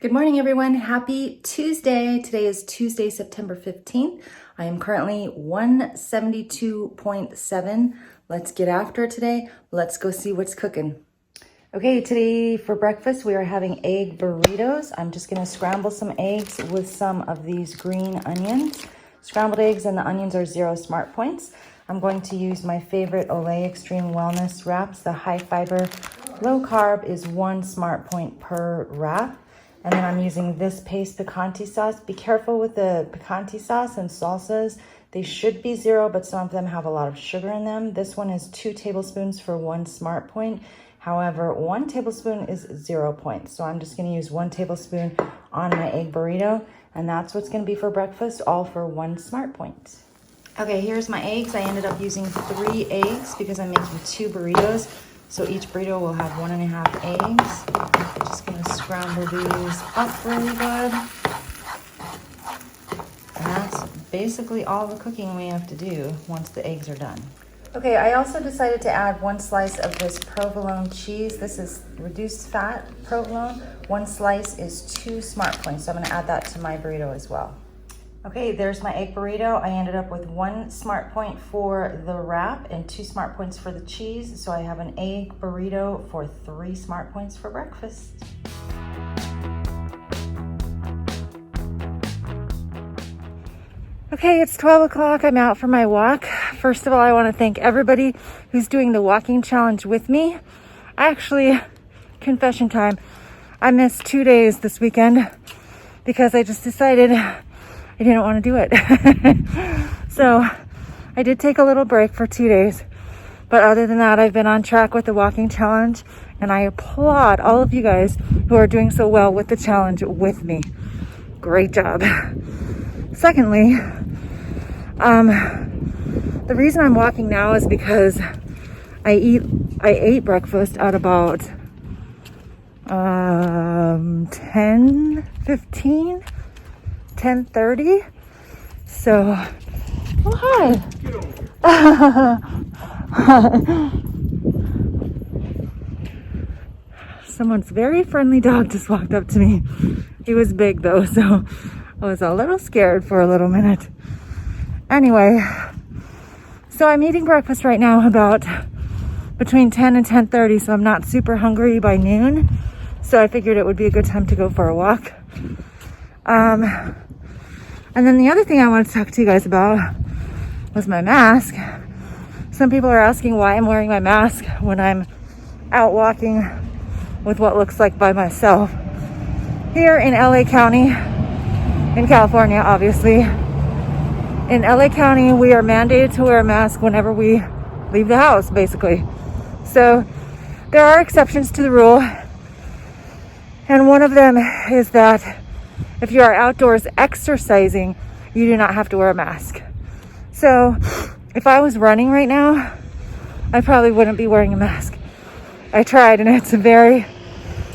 Good morning, everyone. Happy Tuesday. Today is Tuesday, September 15th. I am currently 172.7. Let's get after it today. Let's go see what's cooking. Okay, today for breakfast, we are having egg burritos. I'm just gonna scramble some eggs with some of these green onions. Scrambled eggs and the onions are 0 smart points. I'm going to use my favorite Olay Extreme Wellness wraps. The high fiber, low carb is 1 smart point per wrap. And then I'm using this paste picante sauce. Be careful with the picante sauce and salsas. They should be 0, but some of them have a lot of sugar in them. This one is 2 tablespoons for 1 smart point. However, 1 tablespoon is 0 points. So I'm just gonna use 1 tablespoon on my egg burrito, and that's what's gonna be for breakfast, all for 1 smart point. Okay, here's my eggs. I ended up using 3 eggs because I'm making 2 burritos. So each burrito will have 1.5 eggs. Just gonna scramble these up really good. And that's basically all the cooking we have to do once the eggs are done. Okay, I also decided to add 1 slice of this provolone cheese. This is reduced fat provolone. 1 slice is 2 smart points, so I'm gonna add that to my burrito as well. Okay, there's my egg burrito. I ended up with 1 smart point for the wrap and 2 smart points for the cheese. So I have an egg burrito for 3 smart points for breakfast. Okay, it's 12 o'clock. I'm out for my walk. First of all, I want to thank everybody who's doing the walking challenge with me. Confession time, I missed 2 days this weekend because I just decided I didn't want to do it. So I did take a little break for 2 days. But other than that, I've been on track with the walking challenge. And I applaud all of you guys who are doing so well with the challenge with me. Great job. Secondly, the reason I'm walking now is because I ate breakfast at about 10:15. 10:30. So, oh hi. Someone's very friendly dog just walked up to me. He was big though, so I was a little scared for a little minute. Anyway, so I'm eating breakfast right now about between 10 and 10:30, so I'm not super hungry by noon. So I figured it would be a good time to go for a walk. And then the other thing I wanted to talk to you guys about was my mask. Some people are asking why I'm wearing my mask when I'm out walking with what looks like by myself. Here in LA County, in California, obviously. In LA County, we are mandated to wear a mask whenever we leave the house, basically. So there are exceptions to the rule. And one of them is that if you are outdoors exercising, you do not have to wear a mask. So if I was running right now, I probably wouldn't be wearing a mask. I tried, and it's very,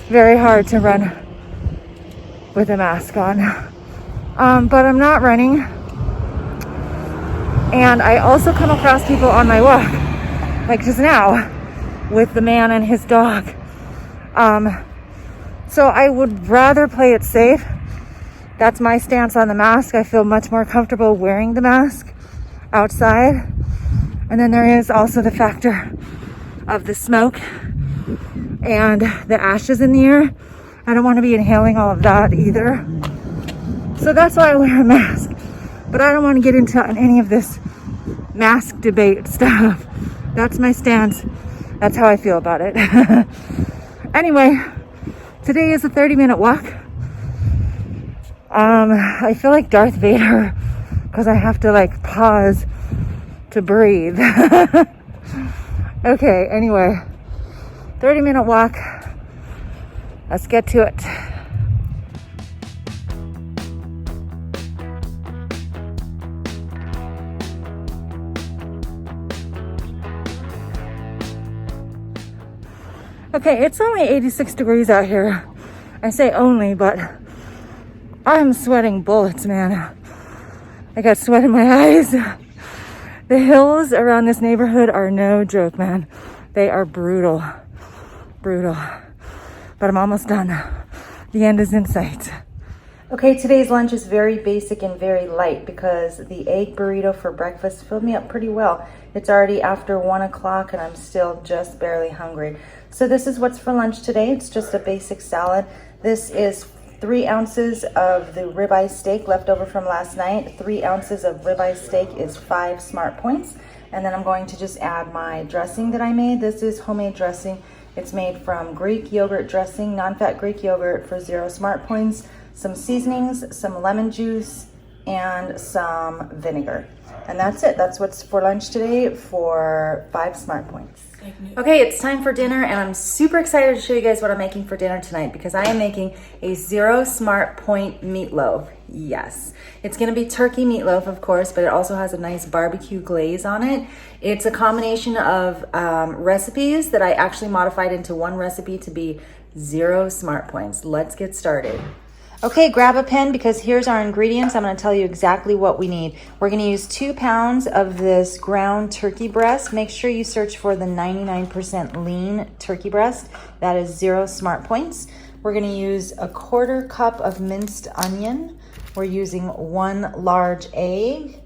very hard to run with a mask on. But I'm not running. And I also come across people on my walk, like just now, with the man and his dog. So I would rather play it safe. That's my stance on the mask. I feel much more comfortable wearing the mask outside. And then there is also the factor of the smoke and the ashes in the air. I don't want to be inhaling all of that either. So that's why I wear a mask. But I don't want to get into any of this mask debate stuff. That's my stance. That's how I feel about it. Anyway, today is a 30-minute walk. I feel like Darth Vader because I have to like pause to breathe. Okay, anyway, 30-minute walk. Let's get to it. Okay, it's only 86 degrees out here. I say only, but I'm sweating bullets, man. I got sweat in my eyes. The hills around this neighborhood are no joke, man. They are brutal. Brutal. But I'm almost done. The end is in sight. Okay, today's lunch is very basic and very light because the egg burrito for breakfast filled me up pretty well. It's already after 1 o'clock and I'm still just barely hungry. So this is what's for lunch today. It's just a basic salad. This is 3 ounces of the ribeye steak left over from last night. 3 ounces of ribeye steak is 5 smart points. And then I'm going to just add my dressing that I made. This is homemade dressing. It's made from Greek yogurt dressing, non-fat Greek yogurt for 0 smart points, some seasonings, some lemon juice, and some vinegar. And that's it. That's what's for lunch today for 5 smart points. Okay, it's time for dinner, and I'm super excited to show you guys what I'm making for dinner tonight because I am making a 0 smart point meatloaf. Yes, it's gonna be turkey meatloaf, of course, but it also has a nice barbecue glaze on it. It's a combination of recipes that I actually modified into one recipe to be 0 smart points. Let's get started. Okay, grab a pen because here's our ingredients. I'm going to tell you exactly what we need. We're going to use 2 pounds of this ground turkey breast. Make sure you search for the 99% lean turkey breast. That is 0 smart points. We're going to use a 1/4 cup of minced onion. We're using 1 large egg.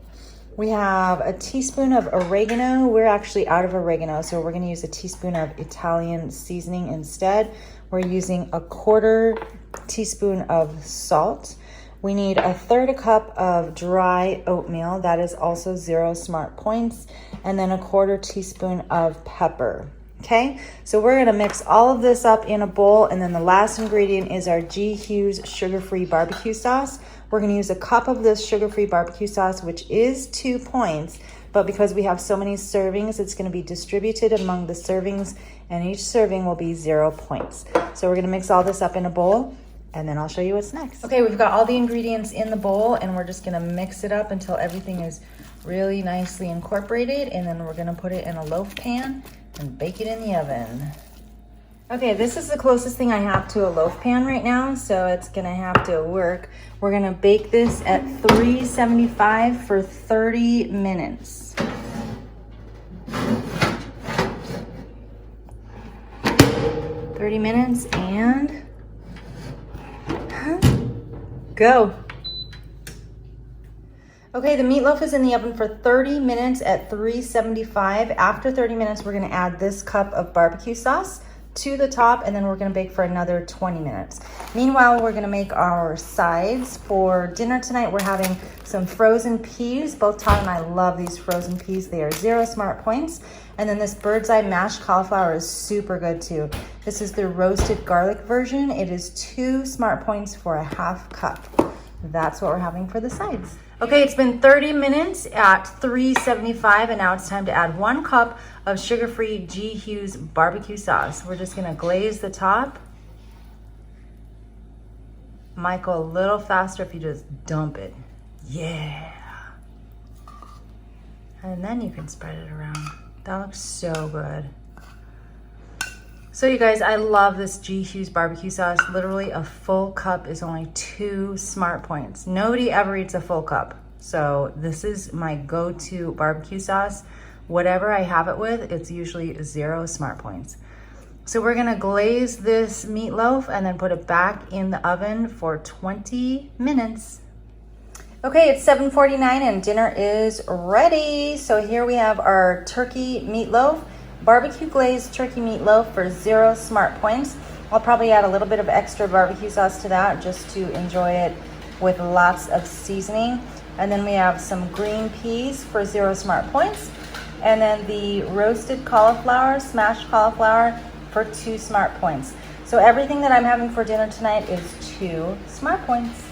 We have a teaspoon of oregano. We're actually out of oregano, so we're going to use a teaspoon of Italian seasoning instead. We're using a 1/4 teaspoon of salt. We need a 1/3 cup of dry oatmeal. That is also 0 smart points. And then a 1/4 teaspoon of pepper. Okay, so we're going to mix all of this up in a bowl. And then the last ingredient is our G. Hughes sugar-free barbecue sauce. We're going to use a cup of this sugar-free barbecue sauce, which is 2 points. But because we have so many servings, it's going to be distributed among the servings, and each serving will be 0 points. So we're going to mix all this up in a bowl, and then I'll show you what's next. Okay, we've got all the ingredients in the bowl, and we're just going to mix it up until everything is really nicely incorporated, and then we're going to put it in a loaf pan and bake it in the oven. Okay, this is the closest thing I have to a loaf pan right now, so it's gonna have to work. We're gonna bake this at 375 for 30 minutes. And go. Okay, the meatloaf is in the oven for 30 minutes at 375. After 30 minutes, we're gonna add this cup of barbecue sauce to the top, and then we're gonna bake for another 20 minutes. Meanwhile, we're gonna make our sides. For dinner tonight, we're having some frozen peas. Both Todd and I love these frozen peas. They are 0 smart points. And then this bird's eye mashed cauliflower is super good too. This is the roasted garlic version. It is 2 smart points for a 1/2 cup. That's what we're having for the sides. Okay, it's been 30 minutes at 375, and now it's time to add 1 cup of sugar-free G. Hughes barbecue sauce. We're just gonna glaze the top. Might go a little faster if you just dump it. Yeah. And then you can spread it around. That looks so good. So you guys, I love this G. Hughes barbecue sauce. Literally a full cup is only 2 smart points. Nobody ever eats a full cup. So this is my go-to barbecue sauce. Whatever I have it with, it's usually 0 smart points. So we're gonna glaze this meatloaf and then put it back in the oven for 20 minutes. Okay, it's 7:49 and dinner is ready. So here we have our turkey meatloaf. Barbecue glazed turkey meatloaf for 0 smart points. I'll probably add a little bit of extra barbecue sauce to that just to enjoy it with lots of seasoning. And then we have some green peas for 0 smart points. And then the roasted cauliflower, smashed cauliflower for 2 smart points. So everything that I'm having for dinner tonight is 2 smart points.